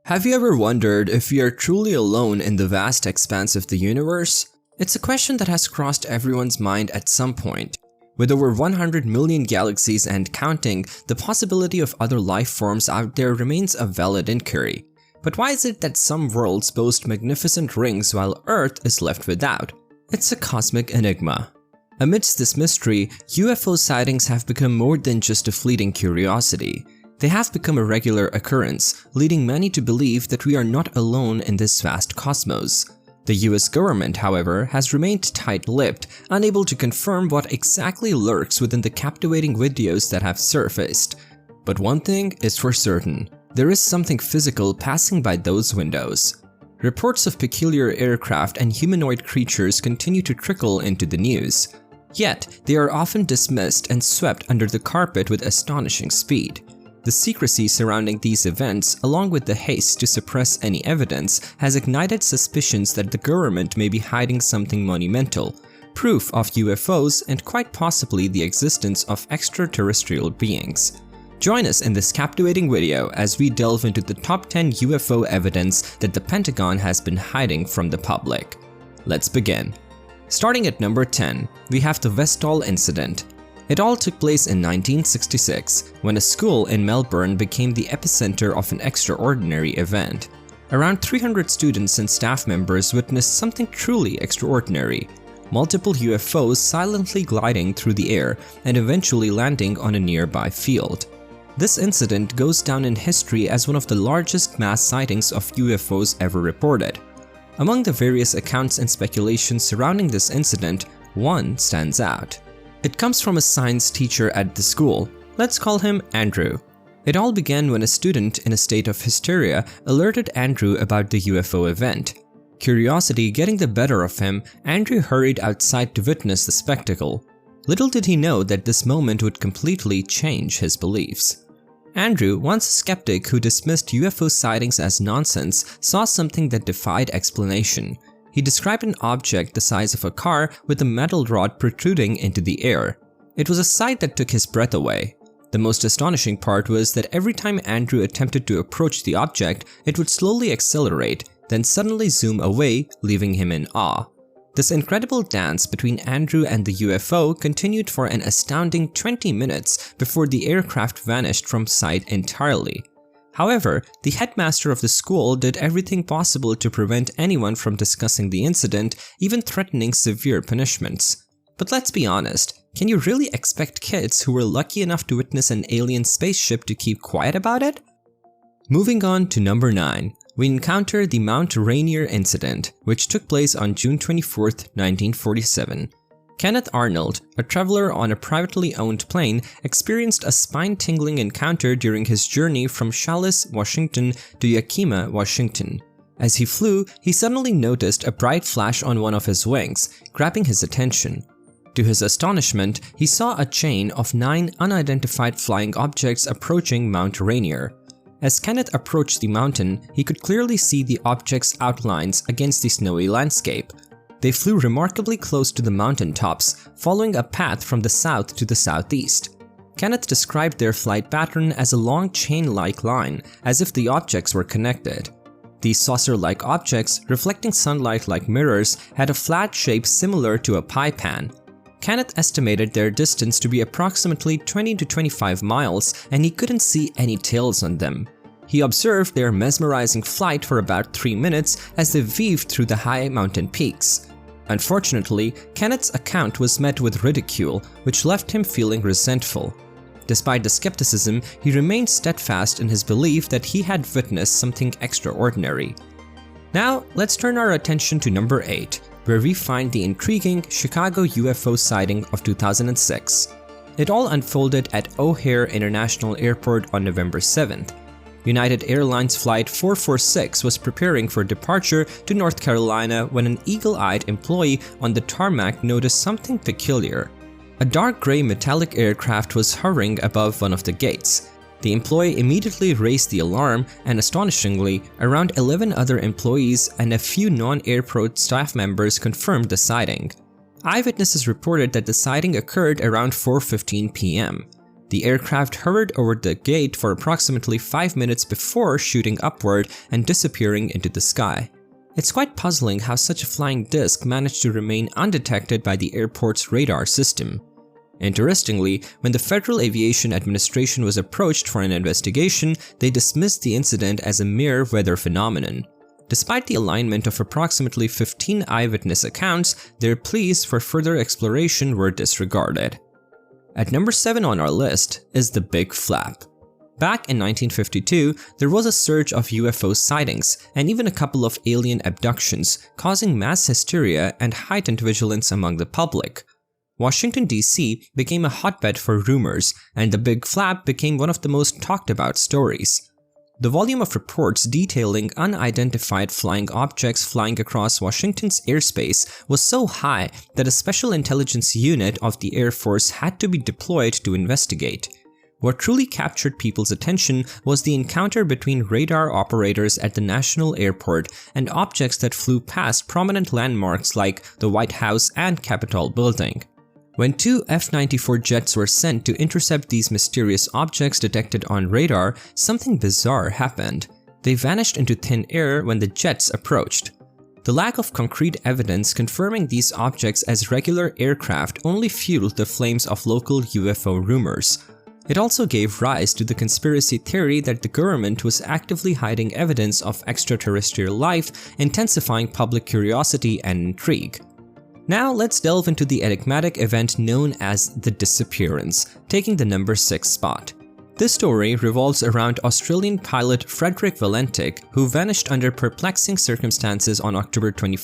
Have you ever wondered if we are truly alone in the vast expanse of the universe? It's a question that has crossed everyone's mind at some point. With over 100 million galaxies and counting, the possibility of other life forms out there remains a valid inquiry. But why is it that some worlds boast magnificent rings while Earth is left without? It's a cosmic enigma. Amidst this mystery, UFO sightings have become more than just a fleeting curiosity. They have become a regular occurrence, leading many to believe that we are not alone in this vast cosmos. The US government, however, has remained tight-lipped, unable to confirm what exactly lurks within the captivating videos that have surfaced. But one thing is for certain, there is something physical passing by those windows. Reports of peculiar aircraft and humanoid creatures continue to trickle into the news. Yet, they are often dismissed and swept under the carpet with astonishing speed. The secrecy surrounding these events, along with the haste to suppress any evidence, has ignited suspicions that the government may be hiding something monumental, proof of UFOs and quite possibly the existence of extraterrestrial beings. Join us in this captivating video as we delve into the top 10 UFO evidence that the Pentagon has been hiding from the public. Let's begin. Starting at number 10, we have the Westall incident. It all took place in 1966, when a school in Melbourne became the epicenter of an extraordinary event. Around 300 students and staff members witnessed something truly extraordinary: multiple UFOs silently gliding through the air and eventually landing on a nearby field. This incident goes down in history as one of the largest mass sightings of UFOs ever reported. Among the various accounts and speculations surrounding this incident, one stands out. It comes from a science teacher at the school. Let's call him Andrew. It all began when a student in a state of hysteria alerted Andrew about the UFO event. Curiosity getting the better of him, Andrew hurried outside to witness the spectacle. Little did he know that this moment would completely change his beliefs. Andrew, once a skeptic who dismissed UFO sightings as nonsense, saw something that defied explanation. He described an object the size of a car with a metal rod protruding into the air. It was a sight that took his breath away. The most astonishing part was that every time Andrew attempted to approach the object, it would slowly accelerate, then suddenly zoom away, leaving him in awe. This incredible dance between Andrew and the UFO continued for an astounding 20 minutes before the aircraft vanished from sight entirely. However, the headmaster of the school did everything possible to prevent anyone from discussing the incident, even threatening severe punishments. But let's be honest, can you really expect kids who were lucky enough to witness an alien spaceship to keep quiet about it? Moving on to number 9, we encounter the Mount Rainier incident, which took place on June 24, 1947. Kenneth Arnold, a traveler on a privately owned plane, experienced a spine-tingling encounter during his journey from Challis, Washington to Yakima, Washington. As he flew, he suddenly noticed a bright flash on one of his wings, grabbing his attention. To his astonishment, he saw a chain of 9 unidentified flying objects approaching Mount Rainier. As Kenneth approached the mountain, he could clearly see the objects' outlines against the snowy landscape. They flew remarkably close to the mountain tops, following a path from the south to the southeast. Kenneth described their flight pattern as a long chain-like line, as if the objects were connected. These saucer-like objects, reflecting sunlight like mirrors, had a flat shape similar to a pie pan. Kenneth estimated their distance to be approximately 20 to 25 miles, and he couldn't see any tails on them. He observed their mesmerizing flight for about 3 minutes as they weaved through the high mountain peaks. Unfortunately, Kenneth's account was met with ridicule, which left him feeling resentful. Despite the skepticism, he remained steadfast in his belief that he had witnessed something extraordinary. Now, let's turn our attention to number 8, where we find the intriguing Chicago UFO sighting of 2006. It all unfolded at O'Hare International Airport on November 7th. United Airlines Flight 446 was preparing for departure to North Carolina when an eagle-eyed employee on the tarmac noticed something peculiar. A dark gray metallic aircraft was hovering above one of the gates. The employee immediately raised the alarm, and astonishingly, around 11 other employees and a few non-airport staff members confirmed the sighting. Eyewitnesses reported that the sighting occurred around 4:15 p.m. The aircraft hovered over the gate for approximately 5 minutes before shooting upward and disappearing into the sky. It's quite puzzling how such a flying disc managed to remain undetected by the airport's radar system. Interestingly, when the Federal Aviation Administration was approached for an investigation, they dismissed the incident as a mere weather phenomenon. Despite the alignment of approximately 15 eyewitness accounts, their pleas for further exploration were disregarded. At number 7 on our list is the Big Flap. Back in 1952, there was a surge of UFO sightings and even a couple of alien abductions, causing mass hysteria and heightened vigilance among the public. Washington, D.C. became a hotbed for rumors, and the Big Flap became one of the most talked about stories. The volume of reports detailing unidentified flying objects flying across Washington's airspace was so high that a special intelligence unit of the Air Force had to be deployed to investigate. What truly captured people's attention was the encounter between radar operators at the National Airport and objects that flew past prominent landmarks like the White House and Capitol Building. When 2 F-94 jets were sent to intercept these mysterious objects detected on radar, something bizarre happened. They vanished into thin air when the jets approached. The lack of concrete evidence confirming these objects as regular aircraft only fueled the flames of local UFO rumors. It also gave rise to the conspiracy theory that the government was actively hiding evidence of extraterrestrial life, intensifying public curiosity and intrigue. Now let's delve into the enigmatic event known as the disappearance, taking the number 6 spot. This story revolves around Australian pilot Frederick Valentic, who vanished under perplexing circumstances on October 21,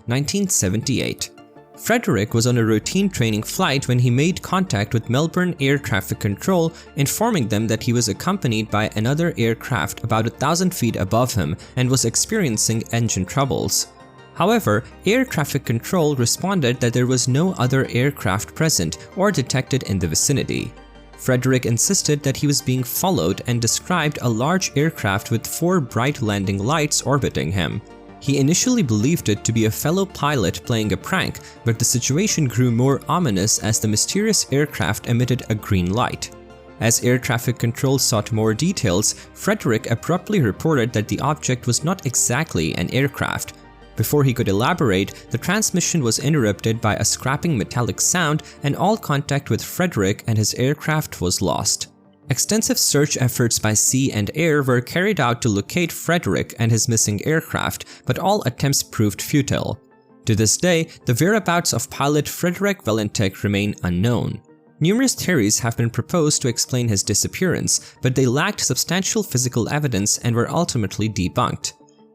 1978. Frederick was on a routine training flight when he made contact with Melbourne Air Traffic Control, informing them that he was accompanied by another aircraft about 1,000 feet above him and was experiencing engine troubles. However, Air Traffic Control responded that there was no other aircraft present or detected in the vicinity. Frederick insisted that he was being followed and described a large aircraft with 4 bright landing lights orbiting him. He initially believed it to be a fellow pilot playing a prank, but the situation grew more ominous as the mysterious aircraft emitted a green light. As Air Traffic Control sought more details, Frederick abruptly reported that the object was not exactly an aircraft. Before he could elaborate, the transmission was interrupted by a scrapping metallic sound, and all contact with Frederick and his aircraft was lost. Extensive search efforts by sea and air were carried out to locate Frederick and his missing aircraft, but all attempts proved futile. To this day, the whereabouts of pilot Frederick Valentic remain unknown. Numerous theories have been proposed to explain his disappearance, but they lacked substantial physical evidence and were ultimately debunked.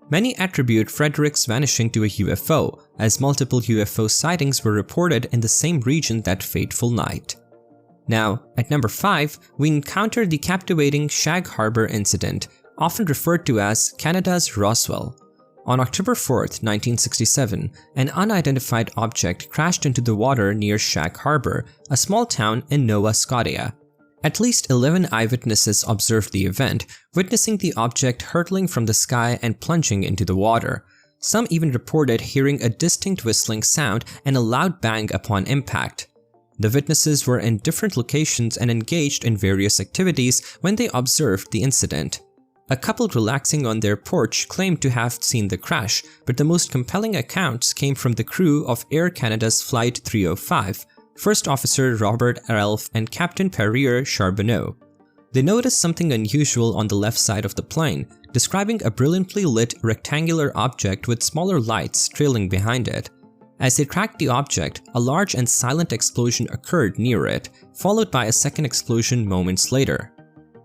Many attribute Frederick's vanishing to a UFO, as multiple UFO sightings were reported in the same region that fateful night. Now, at number 5, we encounter the captivating Shag Harbor incident, often referred to as Canada's Roswell. On October 4, 1967, an unidentified object crashed into the water near Shag Harbor, a small town in Nova Scotia. At least 11 eyewitnesses observed the event, witnessing the object hurtling from the sky and plunging into the water. Some even reported hearing a distinct whistling sound and a loud bang upon impact. The witnesses were in different locations and engaged in various activities when they observed the incident. A couple relaxing on their porch claimed to have seen the crash, but the most compelling accounts came from the crew of Air Canada's Flight 305, First Officer Robert Ralph and Captain Pierre Charbonneau. They noticed something unusual on the left side of the plane, describing a brilliantly lit rectangular object with smaller lights trailing behind it. As they tracked the object, a large and silent explosion occurred near it, followed by a second explosion moments later.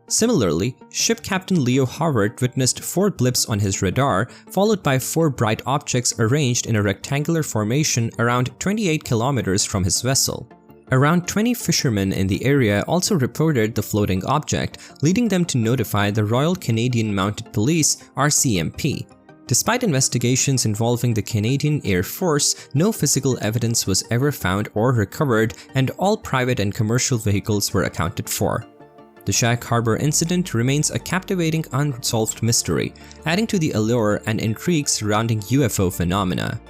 Similarly, Ship Captain Leo Howard witnessed 4 blips on his radar, followed by 4 bright objects arranged in a rectangular formation around 28 kilometers from his vessel. Around 20 fishermen in the area also reported the floating object, leading them to notify the Royal Canadian Mounted Police (RCMP). Despite investigations involving the Canadian Air Force, no physical evidence was ever found or recovered, and all private and commercial vehicles were accounted for. The Shag Harbor incident remains a captivating unsolved mystery, adding to the allure and intrigue surrounding UFO phenomena.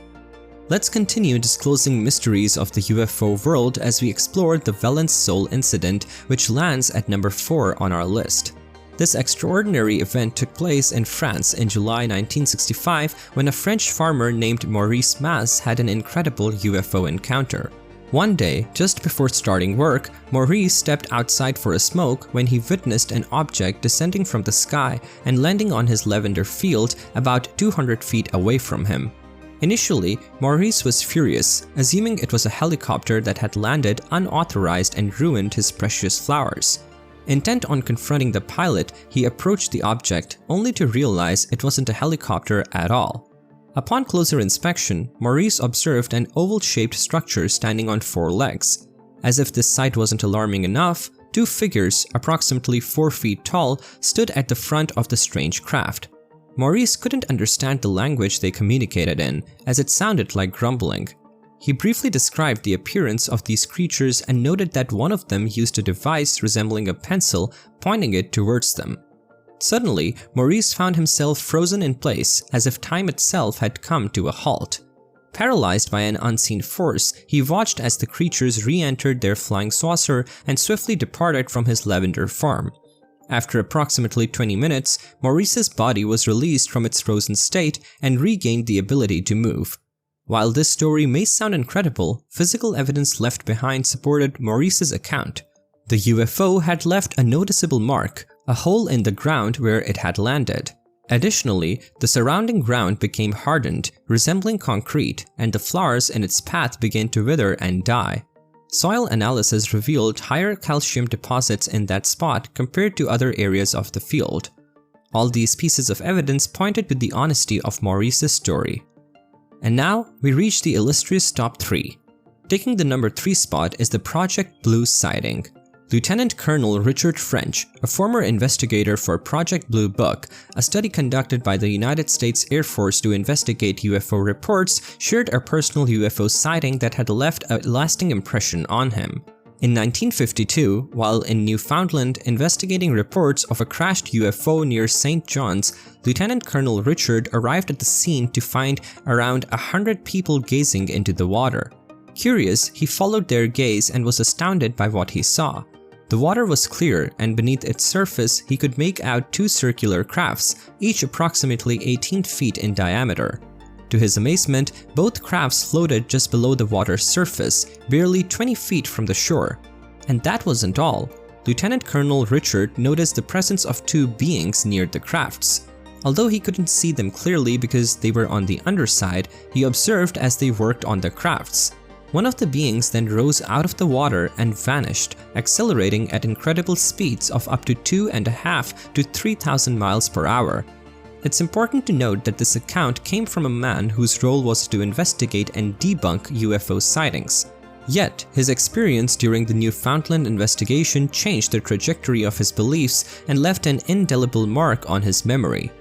let's continue disclosing mysteries of the UFO world as we explore the Valence Sol incident, which lands at number 4 on our list. This extraordinary event took place in France in July 1965 when a French farmer named Maurice Mas had an incredible UFO encounter. One day, just before starting work, Maurice stepped outside for a smoke when he witnessed an object descending from the sky and landing on his lavender field about 200 feet away from him. Initially, Maurice was furious, assuming it was a helicopter that had landed unauthorized and ruined his precious flowers. Intent on confronting the pilot, he approached the object, only to realize it wasn't a helicopter at all. Upon closer inspection, Maurice observed an oval-shaped structure standing on 4 legs. As if this sight wasn't alarming enough, 2 figures, approximately 4 feet tall, stood at the front of the strange craft. Maurice couldn't understand the language they communicated in, as it sounded like grumbling. He briefly described the appearance of these creatures and noted that one of them used a device resembling a pencil, pointing it towards them. Suddenly, Maurice found himself frozen in place, as if time itself had come to a halt. Paralyzed by an unseen force, he watched as the creatures re-entered their flying saucer and swiftly departed from his lavender farm. After approximately 20 minutes, Maurice's body was released from its frozen state and regained the ability to move. While this story may sound incredible, physical evidence left behind supported Maurice's account. The UFO had left a noticeable mark, a hole in the ground where it had landed. Additionally, the surrounding ground became hardened, resembling concrete, and the flowers in its path began to wither and die. Soil analysis revealed higher calcium deposits in that spot compared to other areas of the field. All these pieces of evidence pointed to the honesty of Maurice's story. And now, we reach the illustrious top 3. Taking the number 3 spot is the Project Blue sighting. Lieutenant Colonel Richard French, a former investigator for Project Blue Book, a study conducted by the United States Air Force to investigate UFO reports, shared a personal UFO sighting that had left a lasting impression on him. In 1952, while in Newfoundland investigating reports of a crashed UFO near St. John's, Lieutenant Colonel Richard arrived at the scene to find around 100 people gazing into the water. Curious, he followed their gaze and was astounded by what he saw. The water was clear, and beneath its surface he could make out 2 circular crafts, each approximately 18 feet in diameter. To his amazement, both crafts floated just below the water's surface, barely 20 feet from the shore. And that wasn't all. Lieutenant Colonel Richard noticed the presence of 2 beings near the crafts. Although he couldn't see them clearly because they were on the underside, he observed as they worked on the crafts. One of the beings then rose out of the water and vanished, accelerating at incredible speeds of up to 2.5 to 3,000 miles per hour. It's important to note that this account came from a man whose role was to investigate and debunk UFO sightings. Yet, his experience during the Newfoundland investigation changed the trajectory of his beliefs and left an indelible mark on his memory.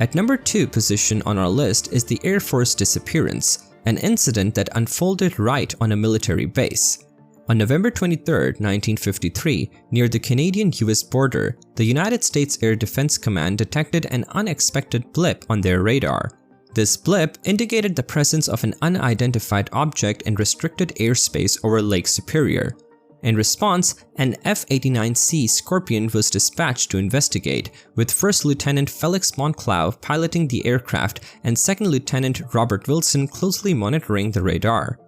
At number 2 position on our list is the Air Force disappearance, an incident that unfolded right on a military base. On November 23, 1953, near the Canadian-US border, the United States Air Defense Command detected an unexpected blip on their radar. This blip indicated the presence of an unidentified object in restricted airspace over Lake Superior. In response, an F-89C Scorpion was dispatched to investigate, with First Lieutenant Felix Monclauve piloting the aircraft and Second Lieutenant Robert Wilson closely monitoring the radar.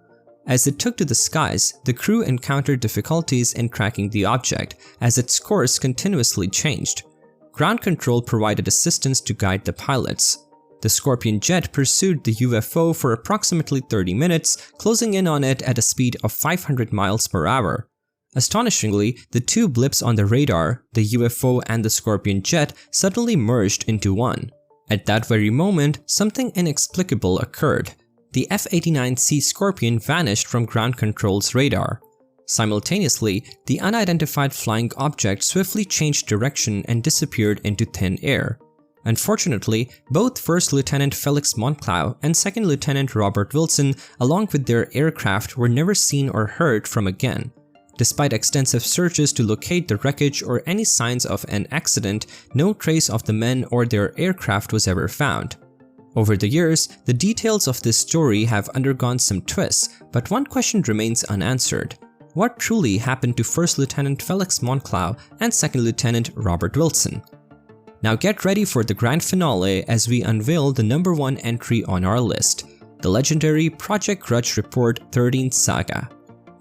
As it took to the skies, the crew encountered difficulties in tracking the object, as its course continuously changed. Ground control provided assistance to guide the pilots. The Scorpion jet pursued the UFO for approximately 30 minutes, closing in on it at a speed of 500 miles per hour. Astonishingly, the 2 blips on the radar, the UFO and the Scorpion jet, suddenly merged into one. At that very moment, something inexplicable occurred. The F-89C Scorpion vanished from ground control's radar. Simultaneously, the unidentified flying object swiftly changed direction and disappeared into thin air. Unfortunately, both First Lieutenant Felix Monclauve and Second Lieutenant Robert Wilson, along with their aircraft, were never seen or heard from again. Despite extensive searches to locate the wreckage or any signs of an accident, no trace of the men or their aircraft was ever found. Over the years, the details of this story have undergone some twists, but one question remains unanswered. What truly happened to First Lieutenant Felix Monclau and Second Lieutenant Robert Wilson? Now get ready for the grand finale as we unveil the #1 entry on our list, the legendary Project Grudge Report 13 saga.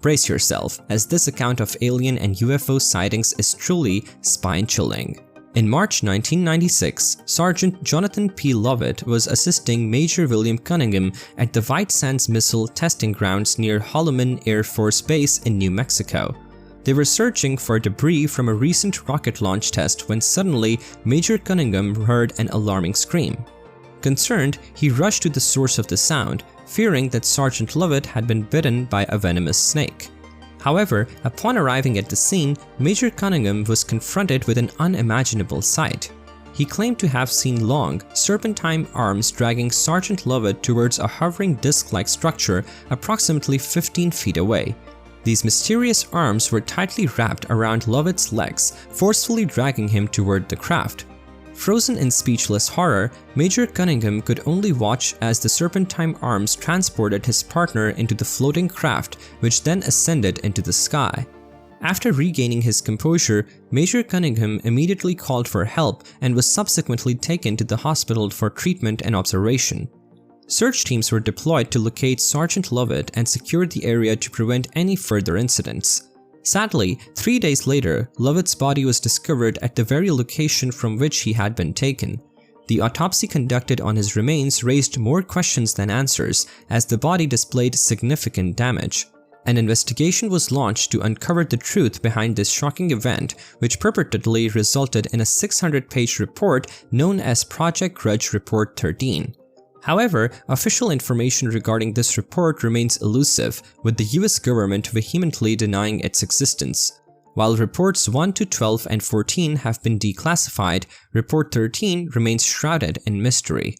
Brace yourself, as this account of alien and UFO sightings is truly spine-chilling. In March 1996, Sergeant Jonathan P. Lovett was assisting Major William Cunningham at the White Sands Missile Testing Grounds near Holloman Air Force Base in New Mexico. They were searching for debris from a recent rocket launch test when suddenly Major Cunningham heard an alarming scream. Concerned, he rushed to the source of the sound, fearing that Sergeant Lovett had been bitten by a venomous snake. However, upon arriving at the scene, Major Cunningham was confronted with an unimaginable sight. He claimed to have seen long, serpentine arms dragging Sergeant Lovett towards a hovering disc-like structure approximately 15 feet away. These mysterious arms were tightly wrapped around Lovett's legs, forcefully dragging him toward the craft. Frozen in speechless horror, Major Cunningham could only watch as the serpentine arms transported his partner into the floating craft, which then ascended into the sky. After regaining his composure, Major Cunningham immediately called for help and was subsequently taken to the hospital for treatment and observation. Search teams were deployed to locate Sergeant Lovett and secure the area to prevent any further incidents. Sadly, 3 days later, Lovett's body was discovered at the very location from which he had been taken. The autopsy conducted on his remains raised more questions than answers, as the body displayed significant damage. An investigation was launched to uncover the truth behind this shocking event, which purportedly resulted in a 600-page report known as Project Grudge Report 13. However, official information regarding this report remains elusive, with the US government vehemently denying its existence. While reports 1 to 12 and 14 have been declassified, report 13 remains shrouded in mystery.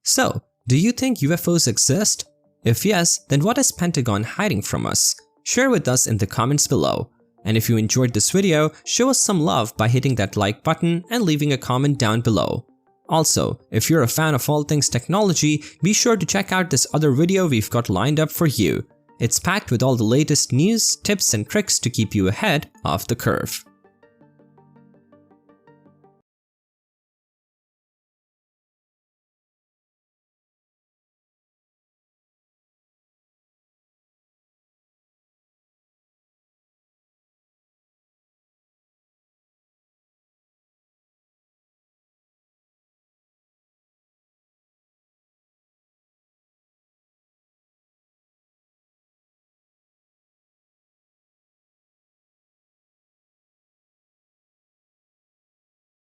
So, do you think UFOs exist? If yes, then what is Pentagon hiding from us? Share with us in the comments below. And if you enjoyed this video, show us some love by hitting that like button and leaving a comment down below. Also, if you're a fan of all things technology, be sure to check out this other video we've got lined up for you. It's packed with all the latest news, tips and tricks to keep you ahead of the curve.